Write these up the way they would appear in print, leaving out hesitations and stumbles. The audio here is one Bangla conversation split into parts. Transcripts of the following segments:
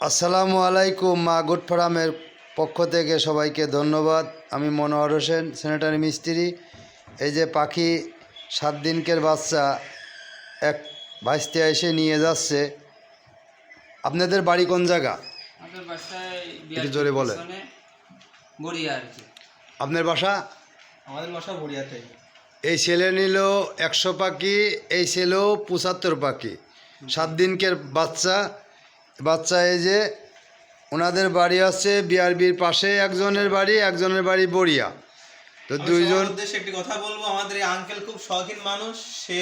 আসসালামু আলাইকুম। মা গুড ফার্মের পক্ষ থেকে সবাইকে ধন্যবাদ। আমি মনোহর হোসেন, স্যানিটারি মিস্ত্রি। এই যে পাখি 7 দিনকের বাচ্চা এক ভাইস্তে এসে নিয়ে যাচ্ছে। আপনাদের বাড়ি কোন জায়গা? আমাদের বাসায় একটু জোরে বলেন। বড়িয়া আর কি। আপনার বাসা? আমাদের বাসা বড়িয়াতে। এই ছেলে নিল 100 পাখি, এই ছেলেও 75 পাখি। 7 দিনকের বাচ্চা এই যে ওনাদের বাড়ি আছে বিআরবির পাশে, একজনের বাড়ি বড়িয়া। তো দুইজন উদ্দেশ্যে একটি কথা বলবো, আমাদের এই আঙ্কেল খুব শৌখিন মানুষ। সে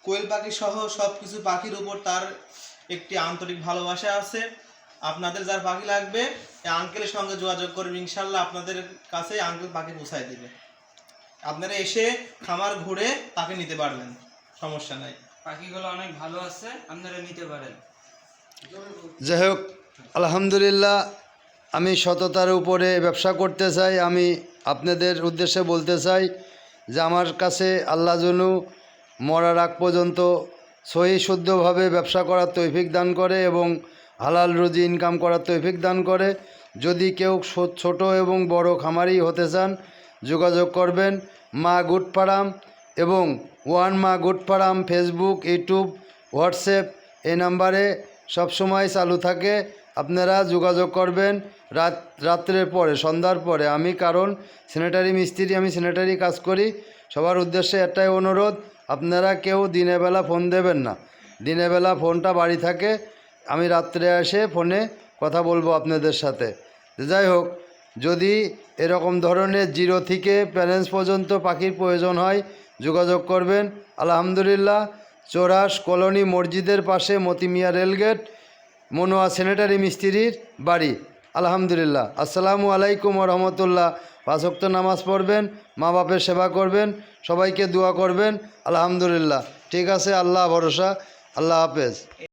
কোয়েল পাখি সহ সবকিছু পাখির উপর তার একটি আন্তরিক ভালোবাসা আছে। আপনাদের যার পাখি লাগবে এই আঙ্কেলের সঙ্গে যোগাযোগ করবেন, ইনশাল্লাহ আপনাদের কাছে আঙ্কেল পাখি পৌঁছায় দেবে। আপনারা এসে খামার ঘুরে পাখি নিতে পারবেন, সমস্যা নাই। পাখিগুলো অনেক ভালো আছে, আপনারা নিতে পারেন। যাই হোক, আলহামদুলিল্লাহ, আমি সততার উপরে ব্যবসা করতে চাই। আমি আপনাদের উদ্দেশ্যে বলতে চাই যে আমার কাছে আল্লাহ জনু মরার আগ পর্যন্ত সহি শুদ্ধভাবে ব্যবসা করার তৌফিক দান করে এবং হালাল রুজি ইনকাম করার তৌফিক দান করে। যদি কেউ ছোট এবং বড় খামারি হতে চান, যোগাযোগ করবেন মা গুড ফার্ম এবং মা good farm Facebook, YouTube, WhatsApp এই নাম্বারে সবসময় চালু থাকে। আপনারা যোগাযোগ করবেন রাত্রের পরে, সন্ধ্যার পরে। আমি কারণ স্যানিটারি মিস্ত্রি, আমি স্যানিটারি কাজ করি। সবার উদ্দেশ্যে একটাই অনুরোধ, আপনারা কেউ দিনের বেলা ফোন দেবেন না। দিনের বেলা ফোনটা বাড়ি থাকে, আমি রাত্রে এসে ফোনে কথা বলবো আপনাদের সাথে। যাই হোক, যদি এরকম ধরনের 0 থেকে প্যারেন্টস পর্যন্ত পাখির প্রয়োজন হয়, যোগাযোগ করবেন। আলহামদুলিল্লাহ, চৌরাস কলোনি মসজিদের পাশে মতিমিয়া রেলগেট, মনোয়া স্যানিটারি মিস্ত্রির বাড়ি। আলহামদুলিল্লাহ। আসসালামু আলাইকুম রহমতুল্লাহ। 5 ওয়াক্ত নামাজ পড়বেন, মা বাপের সেবা করবেন, সবাইকে দোয়া করবেন। আলহামদুলিল্লাহ। ঠিক আছে, আল্লাহ ভরসা। আল্লাহ হাফেজ।